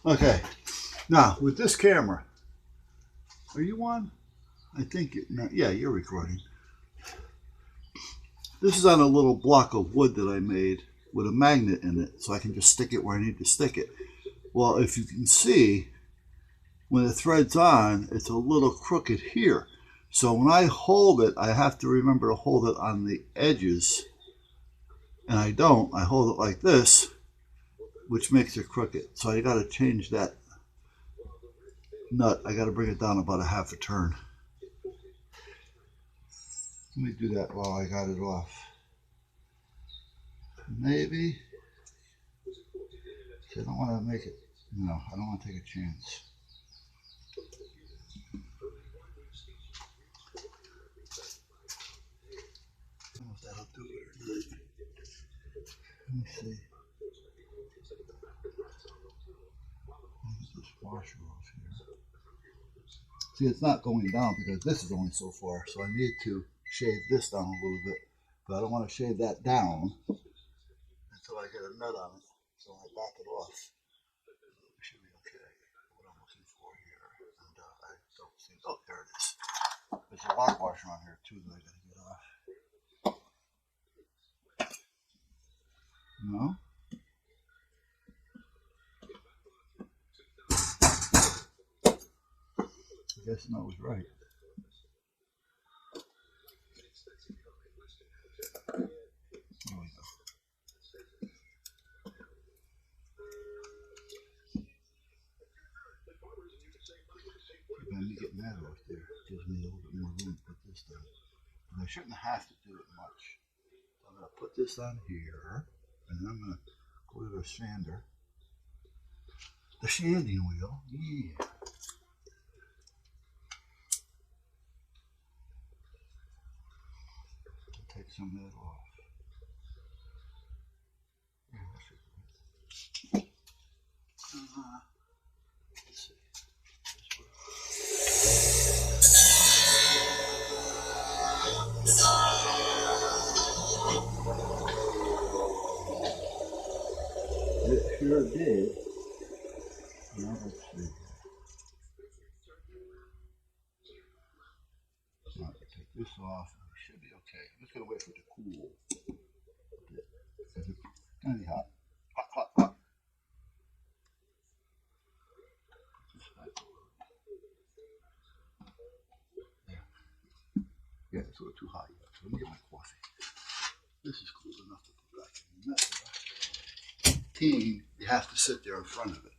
Okay, now with this camera, are you on? I think no, yeah, you're recording. This is on a little block of wood that I made with a magnet in it, so I can just stick it where I need to stick it. Well, if you can see, when the thread's on, it's a little crooked here. So when I hold it, I have to remember to hold it on the edges. And I don't. I hold it like this, which makes it crooked. So I got to change that nut. I got to bring it down about a half a turn. Let me do that while I got it off. Maybe. I don't want to make it. No, I don't want to take a chance. I don't know if that'll do it or not. Let me see. Let me get this washer off here. See, it's not going down because this is only so far, so I need to shave this down a little bit. But I don't want to shave that down until I get a nut on it. So I back it off. It should be okay. What I'm looking for here. And I don't see. Oh, there it is. There's a lock washer on here too that I got to get off. No? I guess no, I was right. There we go. Let me get that off there. Gives me a little bit more room to put this down. And I shouldn't have to do it much. So I'm going to put this on here, and then I'm going to go to the sander. The sanding wheel. Yeah. Take some of that off. Yeah, that should be good. Let's see. It sure did. Now let's see. Now take this off. It should be okay. I'm just going to wait for it to cool a bit. Because it's going to be hot. Hot, hot, hot. Yeah, it's a little too hot yet. So let me get my coffee. This is cool enough to put back in the net. Tea, you have to sit there in front of it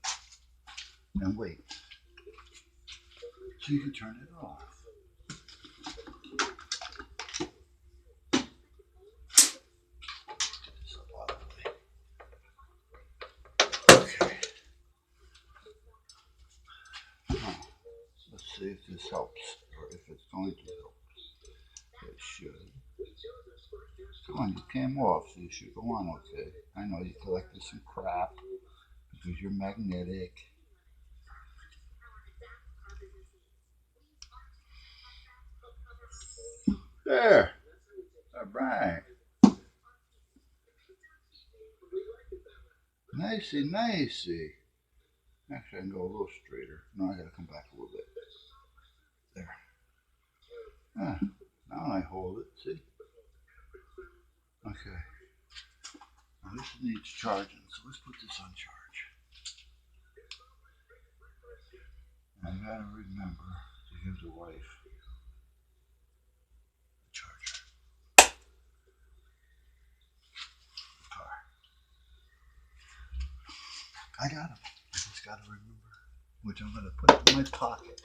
and wait. So you can turn it off. Okay. Now, let's see if this helps or if it's going to help. It should. Come on, you came off, so you should go on okay. I know you collected some crap because you're magnetic. There. All right. Nicey, nicey. Actually, I can go a little straighter. No, I gotta come back a little bit. There. Ah, now I hold it, see? Okay. Now this needs charging, so let's put this on charge. I gotta remember to give the wife the charger. Car. I got him. I just gotta remember, which I'm gonna put in my pocket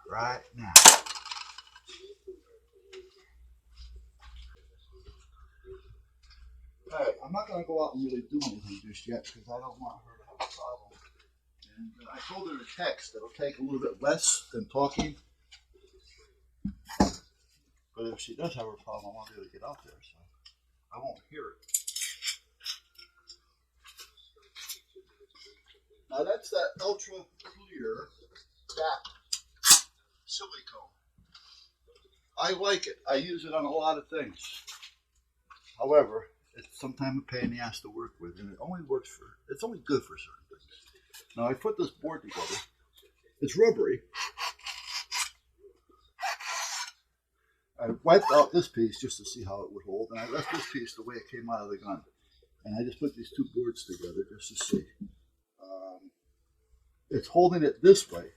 right now. Alright, I'm not gonna go out and really do anything just yet because I don't want her to have a problem. And I told her to text. It'll take a little bit less than talking. But if she does have a problem, I won't be able to get out there, so I won't hear it. Now that's that ultra clear that silicone. I like it. I use it on a lot of things. However, it's sometimes a pain in the ass to work with, and it's only good for certain things. Now I put this board together. It's rubbery. I wiped out this piece just to see how it would hold, and I left this piece the way it came out of the gun. And I just put these two boards together just to see. It's holding it this way.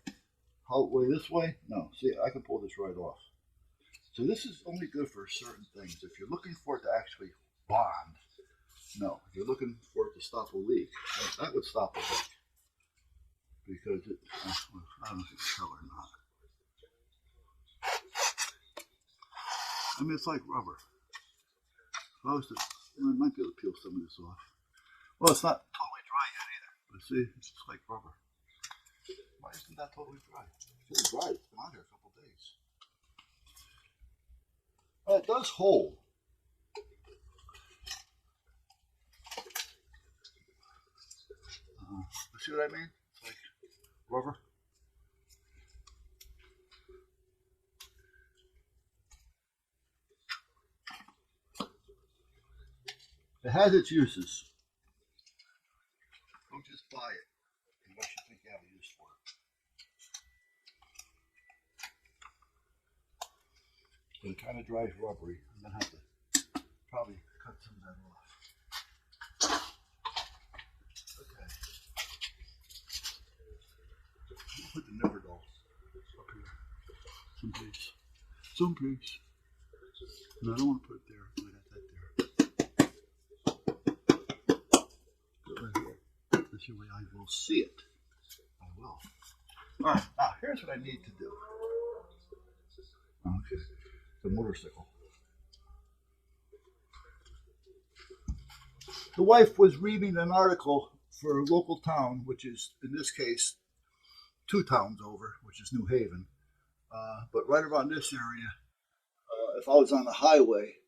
How it way this way? No. See, I can pull this right off. So this is only good for certain things. If you're looking for it to actually bond, no. If you're looking for it to stop a leak, that would stop a leak. Because it, I don't know if you can tell or not. I mean, it's like rubber. If I was to, I might be able to peel some of this off. Well, it's not totally dry yet either. But see, it's just like rubber. Why isn't that totally dry? It's dry. It's been out here a couple days. It does hold. See what I mean? It's like rubber. It has its uses. Don't just buy it unless you think you have a use for it. But it kind of dries rubbery. I'm going to have to probably cut some of that off. Okay. I'll put the Never Doll up here. Someplace. No, I don't want to put it there. I got that there. Right here. This is the way I will see it. I will. Alright, now here's what I need to do. Okay, the motorcycle. The wife was reading an article for a local town, which is, in this case, 2 towns over, which is New Haven. But right around this area, if I was on the highway,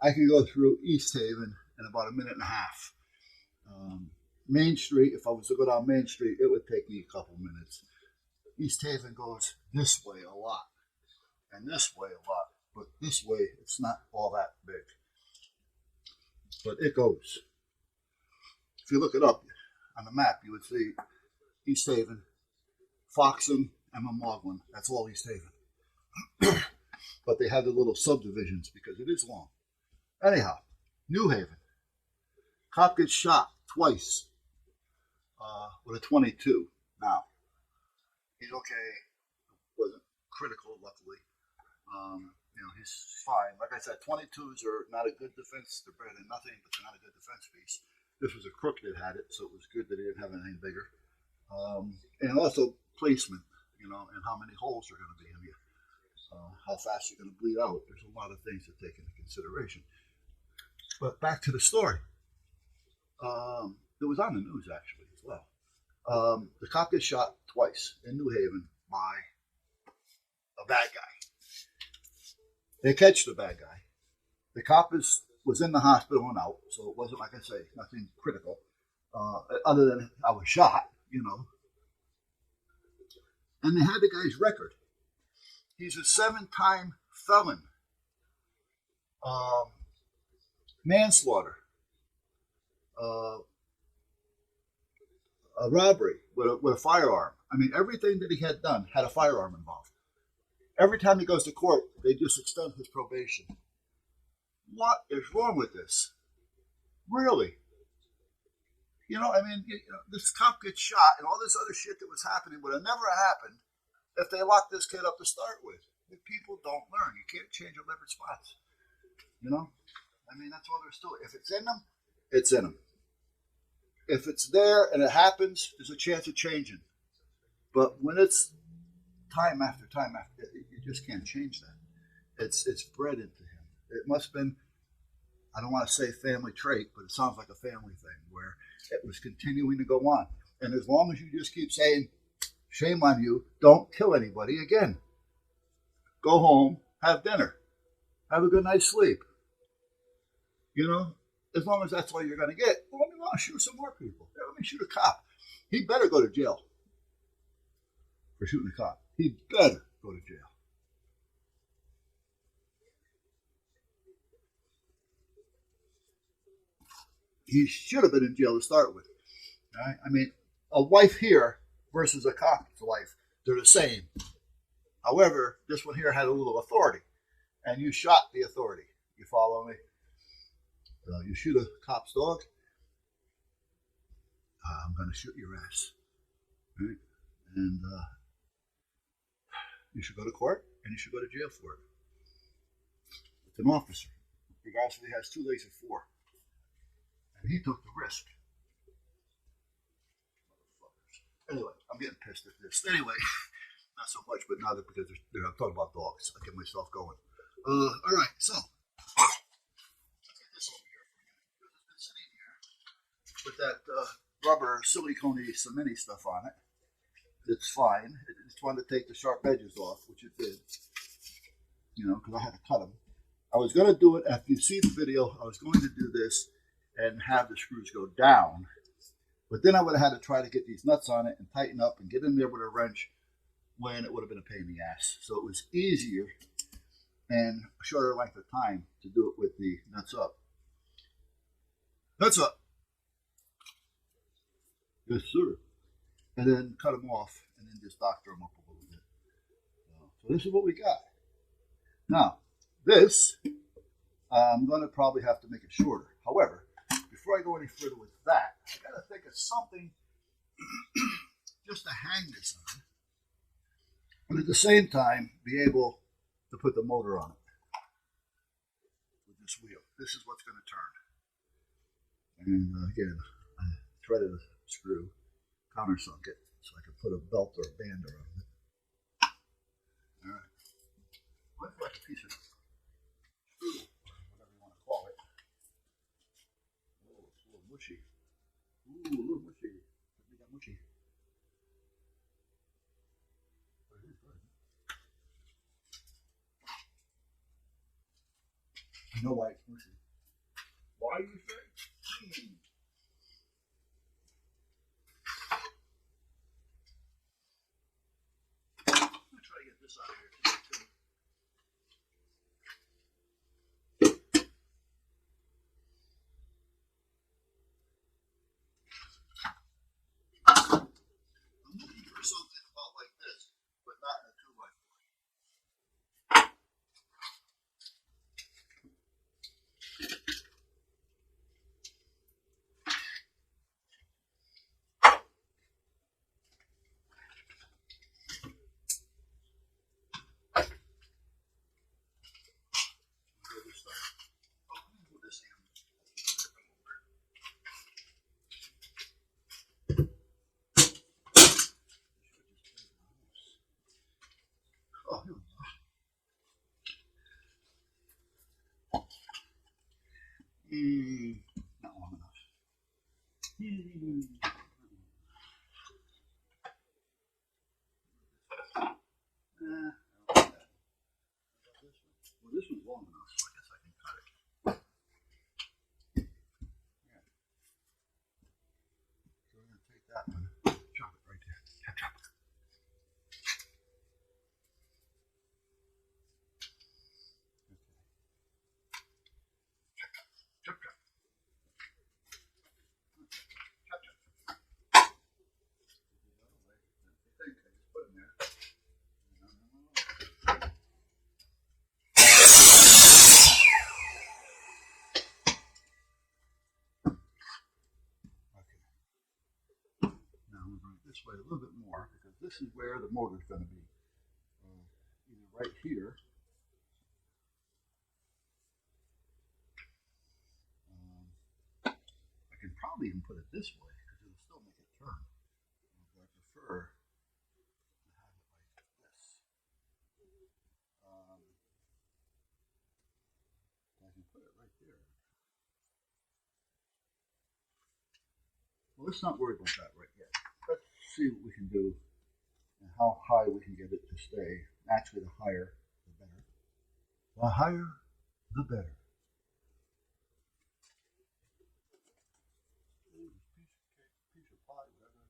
I could go through East Haven in about a minute and a half. Main Street, if I was to go down Main Street, it would take me a couple minutes. East Haven goes this way a lot, and this way a lot, but this way it's not all that big. But it goes. If you look it up on the map, you would see East Haven, Foxen, and Mamoglan. That's all East Haven. But they have the little subdivisions because it is long. Anyhow, New Haven. Cop gets shot twice with a 22. Now, he's okay. Wasn't critical, luckily. He's fine. Like I said, 22s are not a good defense. They're better than nothing, but they're not a good defense piece. This was a crook that had it, so it was good that he didn't have anything bigger. And also placement, and how many holes are going to be in you. How fast you're going to bleed out. There's a lot of things to take into consideration. But back to the story. It was on the news, actually, as well. The cop gets shot twice in New Haven by a bad guy. They catch the bad guy. The cop was in the hospital and out, so it wasn't, like I say, nothing critical, other than I was shot, And they had the guy's record. He's a 7-time felon. Manslaughter. A robbery with a firearm. I mean, everything that he had done had a firearm involved. Every time he goes to court, they just extend his probation. What is wrong with this? Really? This cop gets shot and all this other shit that was happening would have never happened if they locked this kid up to start with. If people don't learn. You can't change 11 spots. That's all there's to it. If it's in them, it's in them. If it's there and it happens, there's a chance of changing. But when it's time after time after, you just can't change that. It's bred into him. It must have been, I don't want to say family trait, but it sounds like a family thing where it was continuing to go on. And as long as you just keep saying, shame on you, don't kill anybody again. Go home, have dinner, have a good night's sleep. As long as that's all you're going to get, well, let me shoot some more people. Let me shoot a cop. He better go to jail for shooting a cop. He better go to jail. he should have been in jail to start with. Right? I mean, a wife here versus a cop's wife, they're the same. However, this one here had a little authority, and you shot the authority. You follow me? You shoot a cop's dog, I'm going to shoot your ass. Right? And you should go to court, and you should go to jail for it. It's an officer, regardless if he has 2 legs or 4. And he took the risk. Anyway, I'm getting pissed at this. Anyway, not so much, but now that because I'm talking about dogs, I get myself going. All right, so this over here. It's been sitting here with that rubber silicone cementy stuff on it. It's fine. It just wanted to take the sharp edges off, which it did. You know, because I had to cut them. I was going to do it after you see the video. I was going to do this and have the screws go down. But then I would have had to try to get these nuts on it and tighten up and get in there with a wrench when it would have been a pain in the ass. So it was easier and a shorter length of time to do it with the nuts up. Nuts up. Yes, sir. And then cut them off and then just doctor them up a little bit. So this is what we got. Now, this, I'm going to probably have to make it shorter. However, before I go any further with that, I got to think of something just to hang this on, and at the same time be able to put the motor on it with this wheel. This is what's going to turn. And again, I threaded a screw, countersunk it, so I can put a belt or a band around it. All right. Looks like a piece of screw, whatever you want to call it. Oh, it's a little mushy. Ooh, a little mushy. We got mushy. You know why it's mushy? Why you say? I'm gonna try to get this out of here today too. I'm looking for something about like this, but not in a 2x4. Oh, here we go. Not long enough. Well, this one's long enough, so I guess I can cut it. Yeah. So we're going to take that one, chop it right there. Chop, chop. Chop, chop. Chop, chop. I think I just put it in there. This way a little bit more because this is where the motor is going to be. Either right here. I can probably even put it this way because it'll still make it turn. But I prefer to have it like this. I can put it right there. Well, let's not worry about that right yet. Let's see what we can do and how high we can get it to stay. Actually, the higher, the better. The higher, the better. Piece of pie, whatever.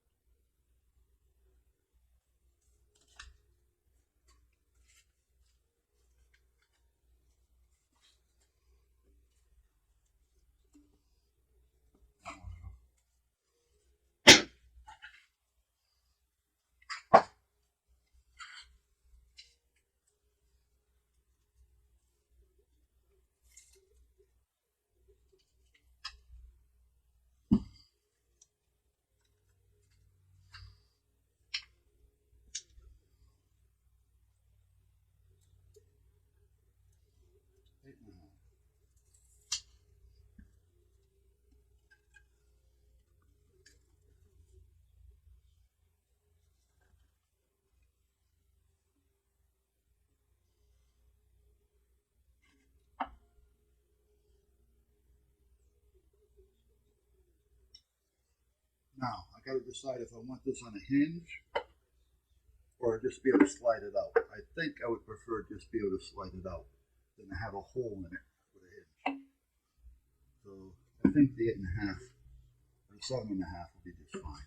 Now, I got to decide if I want this on a hinge or just be able to slide it out. I think I would prefer just be able to slide it out than to have a hole in it with a hinge. So I think the 8.5 or the 7.5 will be just fine.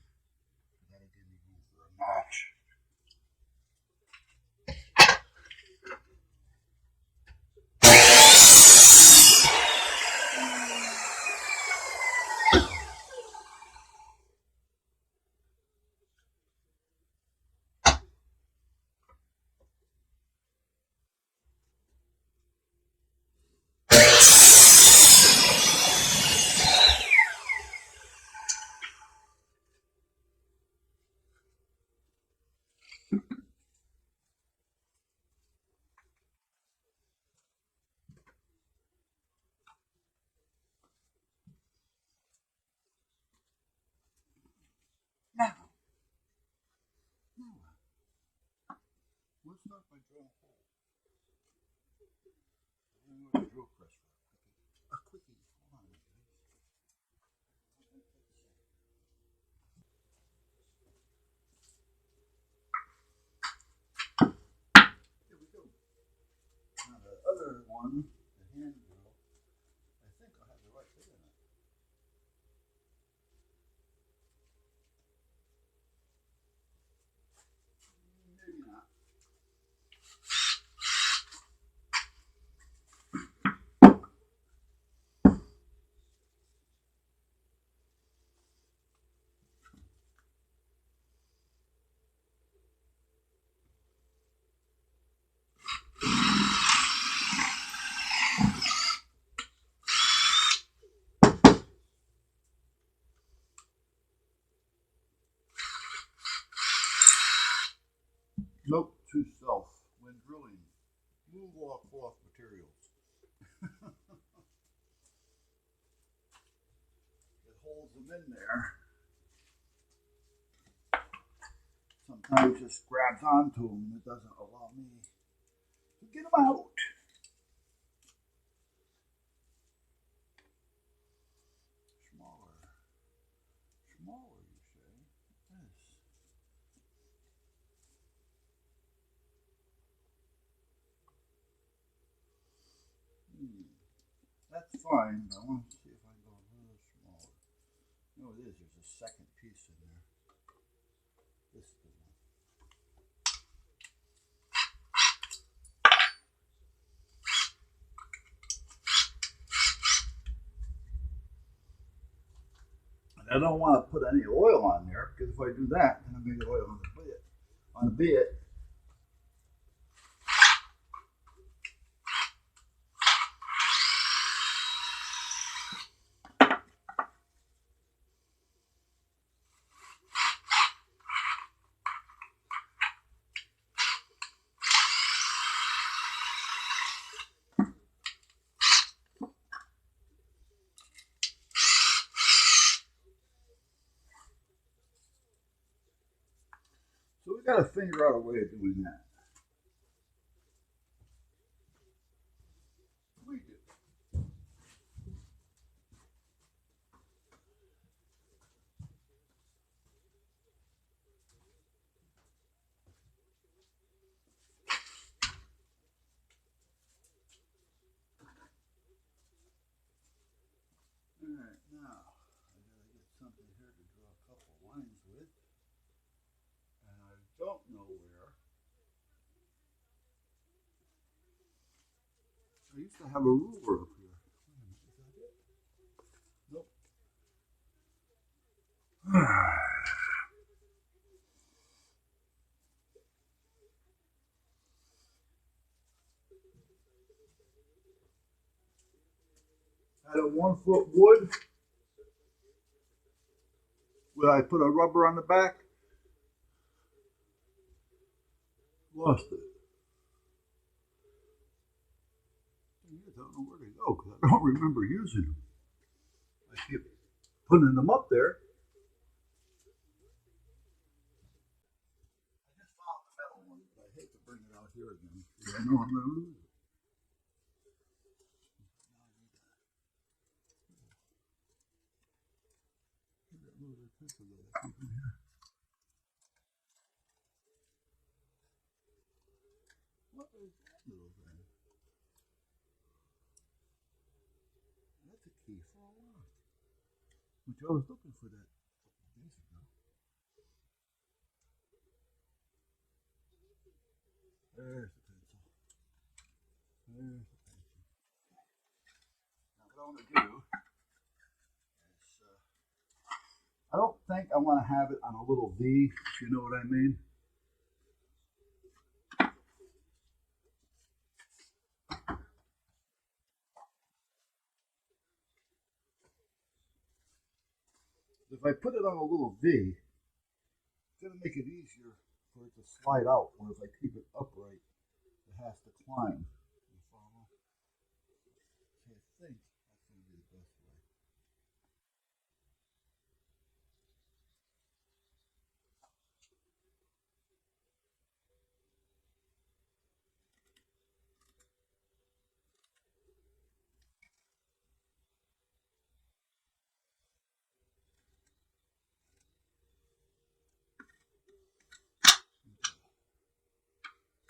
That'll give me room for a notch. Now, let's start by drilling a hole. I'm going to drill press for a quickie. Hold on, guys. Here we go. Now the other one, the hand drill, I think I have the right bit in it. Maybe not. Note to self when drilling, move off cloth materials. It holds them in there. Sometimes it just grabs onto them and it doesn't allow me to get them out. Smaller. Smaller, you say? Yes. That's fine, but I want to see if I can go a little smaller. No, it is. There's a second piece in there. This is the one. And I don't want to put any oil on there because if I do that, then I'm going to get oil on the bit. On the bit. So we got to figure out a way of doing that. We do. Alright, now I gotta get something here to draw a couple lines with. And I don't know where. I used to have a ruler up here. Nope. Had a 1 foot wood. Where I put a rubber on the back. Lost it. I don't know where they go because I don't remember using them. I keep putting them up there. I just found the metal one, but I hate to bring it out here again because I know I'm going to lose it. the pencil that I keep in here? What is that little thing? That's a key for a lock. Which I was looking for that a couple days ago. There's the pencil. There's the pencil. Now what I want to do is, I don't think I want to have it on a little V, if you know what I mean. If I put it on a little V, it's going to make it easier for it to slide out. Or if I keep it upright, it has to climb. You follow? So I think that's going to be the best way.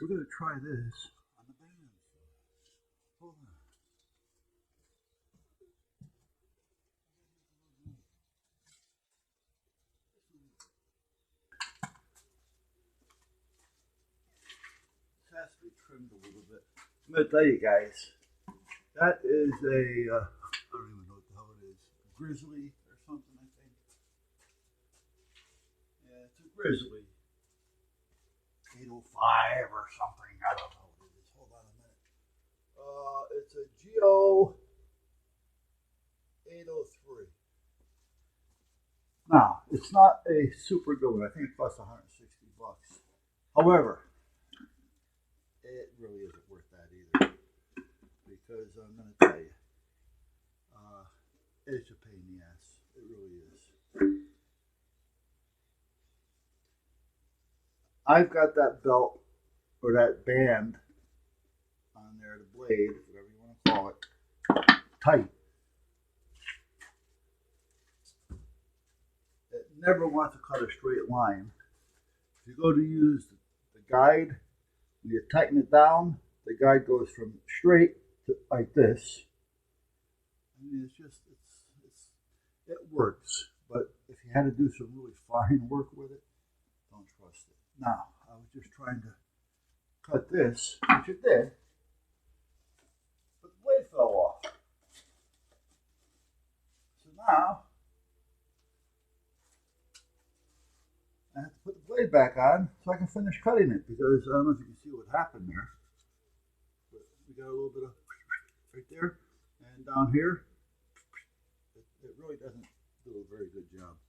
We're going to try this on the band. Hold on. This has to be trimmed a little bit. I'm going to tell you guys, that is a, I don't even know what the hell it is, grizzly or something, I think. Yeah, it's a grizzly. 805 or something. I don't know what it is. Hold on a minute. It's a Geo 803. Now, it's not a super good one. I think it costs 160 bucks. However, it really isn't worth that either. Because I'm going to tell you, it's a pain in the ass. It really is. I've got that belt or that band on there, the blade, whatever you want to call it, tight. It never wants to cut a straight line. If you go to use the guide, when you tighten it down, the guide goes from straight to like this. I mean, it works, but if you had to do some really fine work with it, don't trust it. Now, I was just trying to cut this, which it did, but the blade fell off. So now, I have to put the blade back on so I can finish cutting it, because I don't know if you can see what happened there, but we got a little bit of right there, and down here, it really doesn't do a very good job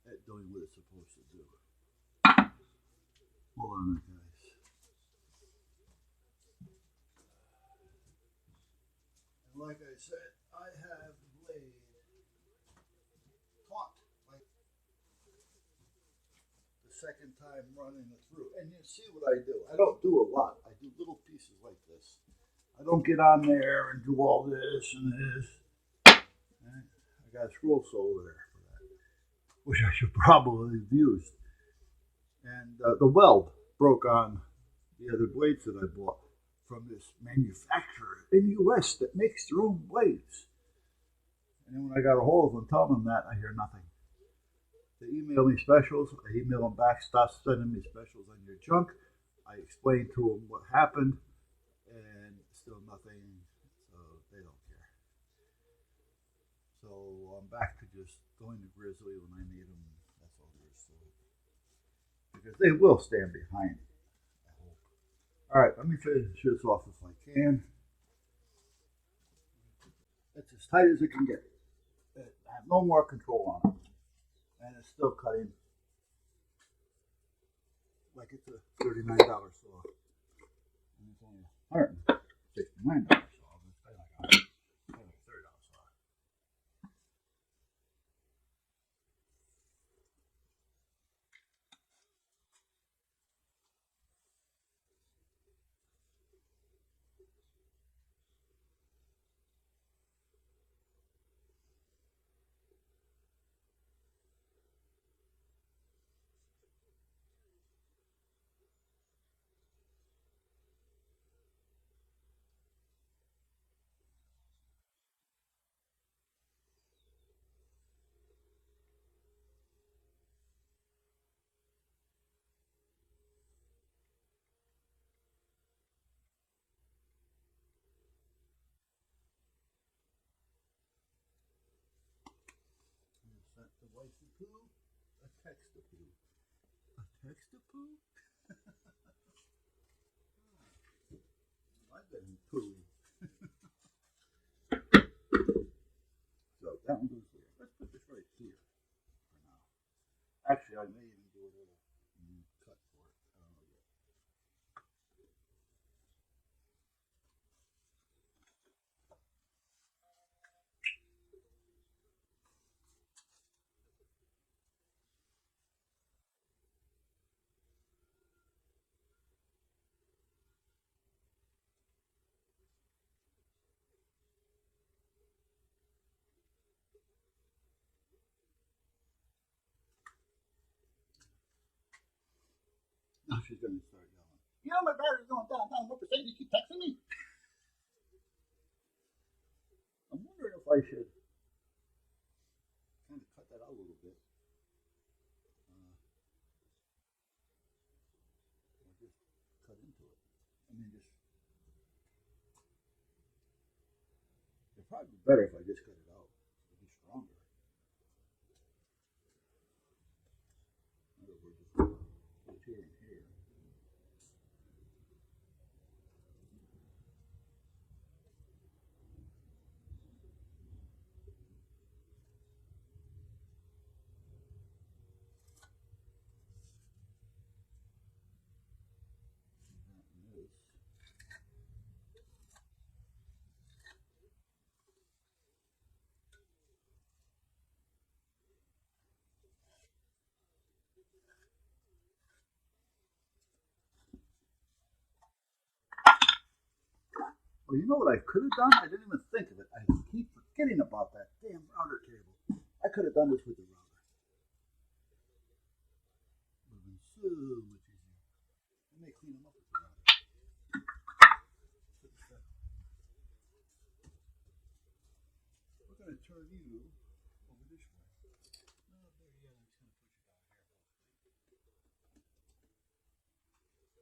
at doing what it's supposed to do. Hold on a minute, guys. And like I said, I have the blade taut like the second time running it through. And you see what I do. I don't do a lot. I do little pieces like this. I don't get on there and do all this and this. And I got a scroll saw over there for that, which I should probably have used. And the weld broke on the other blades that I bought from this manufacturer in the U.S. that makes their own blades. And then when I got a hold of them, telling them that, I hear nothing. They email me specials. I email them back, stop sending me specials on your junk. I explained to them what happened, and still nothing, so they don't care. So I'm back to just going to Grizzly when I need them. That's all there is to it. Because they will stand behind it, I hope. All right, let me finish this off if I can. It's as tight as it can get. I have no more control on it. And it's still cutting like it's a $39 saw. And it's only $169 saw. It's like a $30 saw. text-a-poo. A text-a-poo? I've been poo. So that one goes there. Let's put this right here for now. Actually, I may even do a little cut for it. I don't know yet. Now she's going to start yelling. You know my battery's going down. What percent? You keep texting me? I'm wondering if I should kind of cut that out a little bit. Or just cut into it. I mean, just. It'd probably be better if I just cut it out. It'd be stronger. In other words, just here and here. Well, you know what I could have done? I didn't even think of it. I keep forgetting about that damn router cable. I could have done this with the router. It would have been so much easier. I may clean them up with the router. We're going to turn you over this way. No, there you go. I'm just going to push it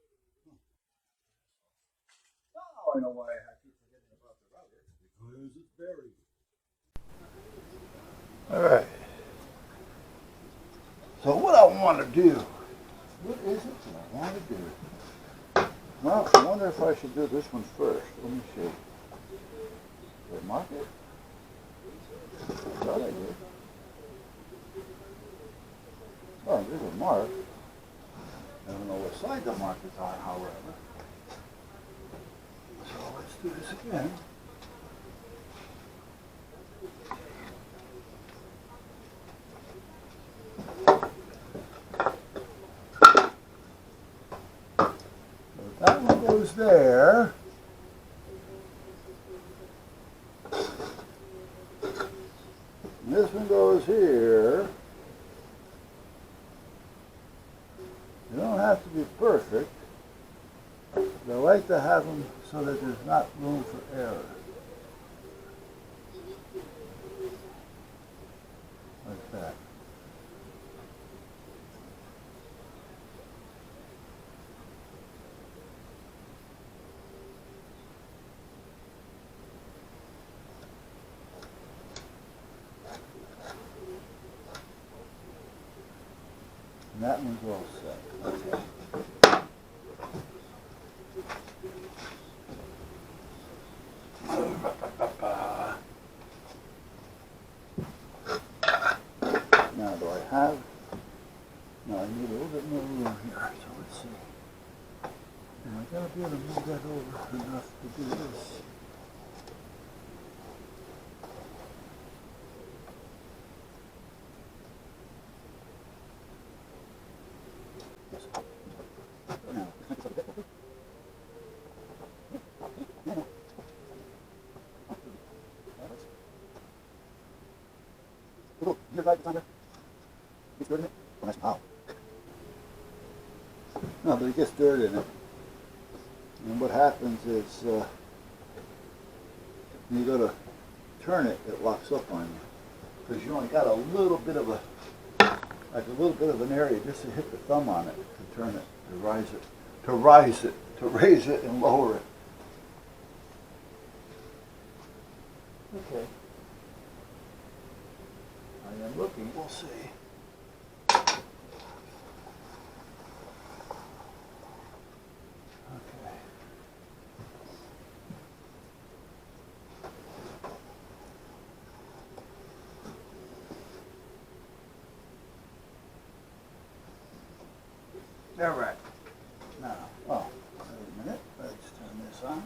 down here. Oh, I know why I keep forgetting about the router. Because it's buried. Alright. So what I want to do. What is it that I want to do? Well, I wonder if I should do this one first. Let me see. Did I mark it? I thought I did. Oh, there's a mark. I don't know what side the mark is on, however. So let's do this again. So that one goes there. And this one goes here. You don't have to be perfect. But I like to have them so that there's not room for error. Like that. And that one's all set. Okay. Now, do I have? No, I need a little bit more room here. So let's see. Am I going to be able to move that over enough to do this? No, but it gets dirt in it. And what happens is when you go to turn it, it locks up on you. Because you only got a little bit of an area just to hit the thumb on it to turn it, to raise it and lower it. Okay. I am looking, we'll see. All right. Now, oh, wait a minute. Let's turn this on.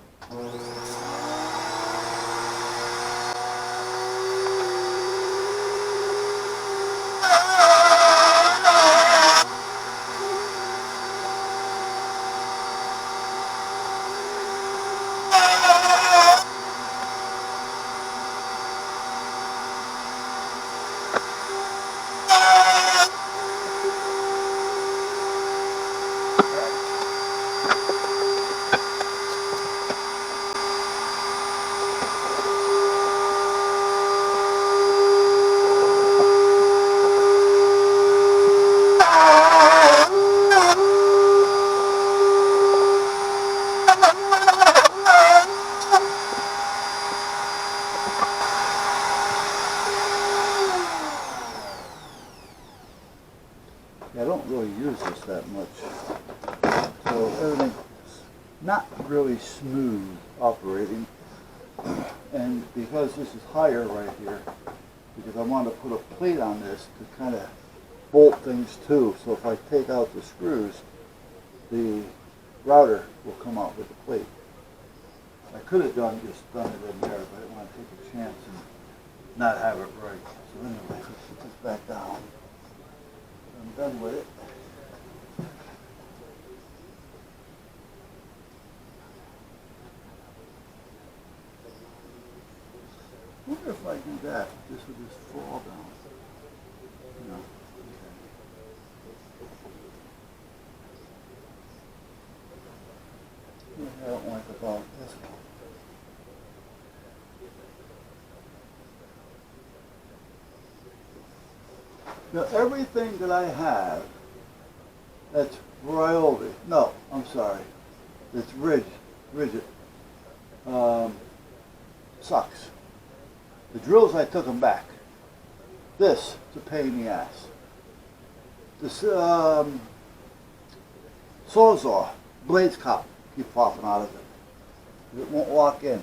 I don't really use this that much, so everything's not really smooth operating. And because this is higher right here, because I want to put a plate on this to kind of bolt things to, so if I take out the screws, the router will come out with the plate. I could have just done it in there, but I didn't want to take a chance and not have it right. So anyway, let's put this back down. I'm done with it. I wonder if I do that, this would just fall down. No. Okay. I don't like about this one. Now everything that I have that's Ryobi, no, I'm sorry, that's rigid, sucks. The drills, I took them back. This, it's a pain in the ass. This Sawzall, blades keep popping out of it. It won't lock in.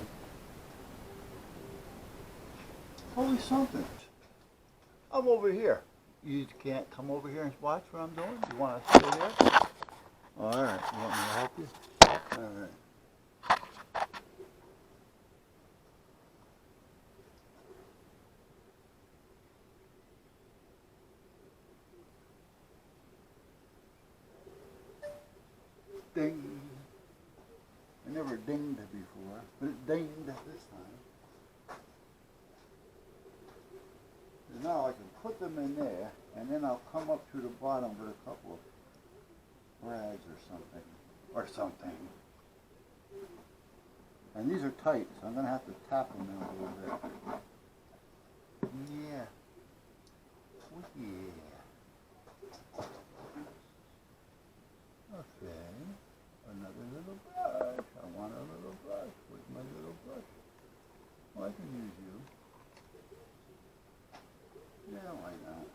Always something. I'm over here. You can't come over here and watch what I'm doing? You want to stay here? All right. You want me to help you? All right. Ding. I never dinged it before, but it dinged this time. And now I can put them in there, and then I'll come up to the bottom with a couple of rags or something. And these are tight, so I'm going to have to tap them in a little bit. Yeah. Oh, yeah. Okay. Another little brush. I want a little brush. Where's my little brush? Well, I can use you. Yeah, why not?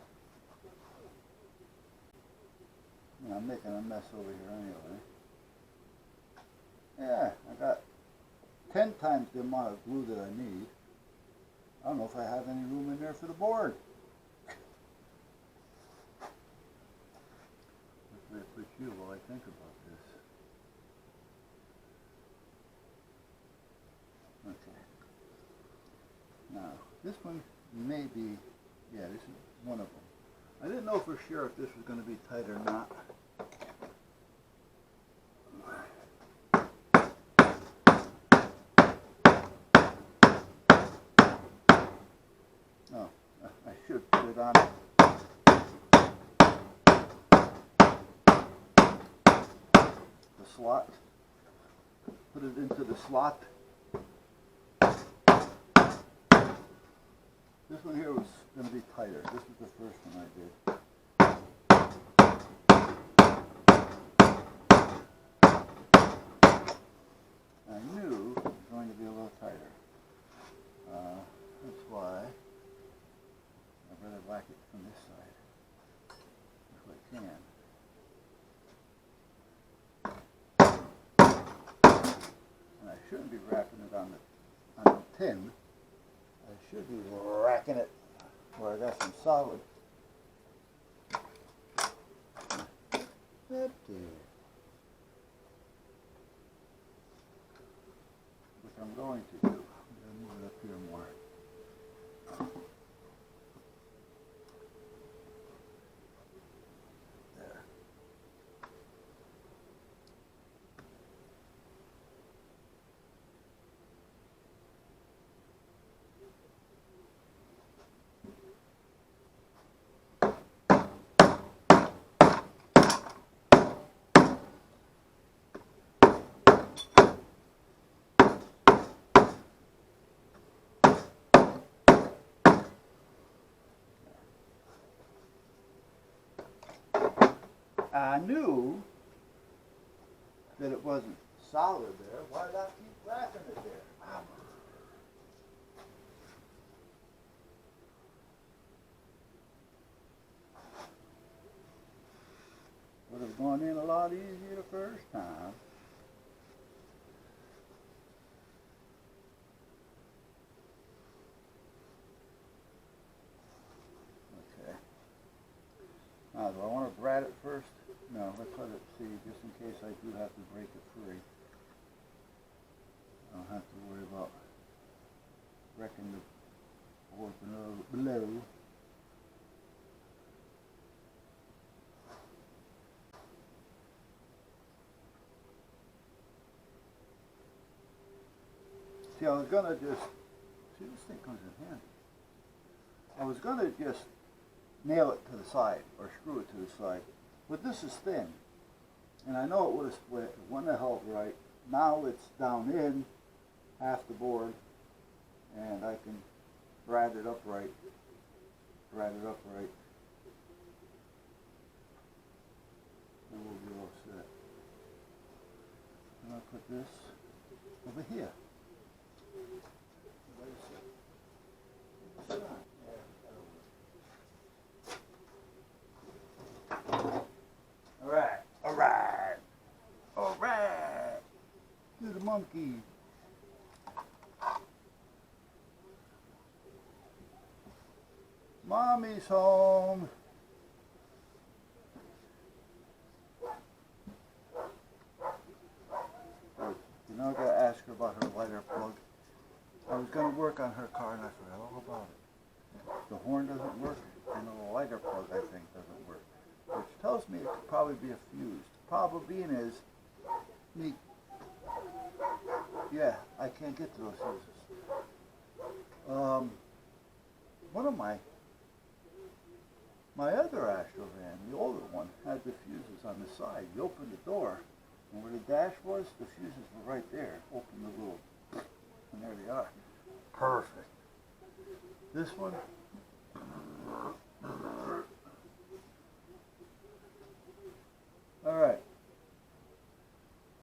Yeah, I'm making a mess over here anyway. Yeah, I got 10 times the amount of glue that I need. I don't know if I have any room in there for the board. Where can I put you while I think about this? Okay. Now, this one may be, yeah, this is one of them. I didn't know for sure if this was going to be tight or not. Oh, I should put it on the slot. Put it into the slot. This one here was going to be tighter. This was the first one I did. I knew it was going to be a little tighter. That's why I'd rather whack it from this side, if I can. And I shouldn't be wrapping it on the tin. I should be racking it where I got some solid. Up there. Which I'm going to do. I'm going to move it up here more. There. I knew that it wasn't solid there. Why did I keep wrapping it there? Ow. Would have gone in a lot easier the first time. Okay. Now, do I want to brat it first? No, let's let it see, just in case I do have to break it free. I don't have to worry about wrecking the board below. See, I was gonna just, see, this thing comes in handy. I was gonna just nail it to the side, or screw it to the side. But this is thin, and I know it would have split. It wouldn't have held right. Now it's down in half the board, and I can brat it upright. And we'll be all set. And I'll put this over here. All right. To the monkey. Mommy's home. You know, I gotta ask her about her lighter plug. I was gonna work on her car and I forgot all about it. The horn doesn't work, and the lighter plug, I think, doesn't work. Which tells me it could probably be a fuse. The problem being is, yeah, I can't get to those fuses. One of my other Astro van, the older one, had the fuses on the side. You open the door, and where the dash was, the fuses were right there. Open the little, and there they are. Perfect. This one, all right.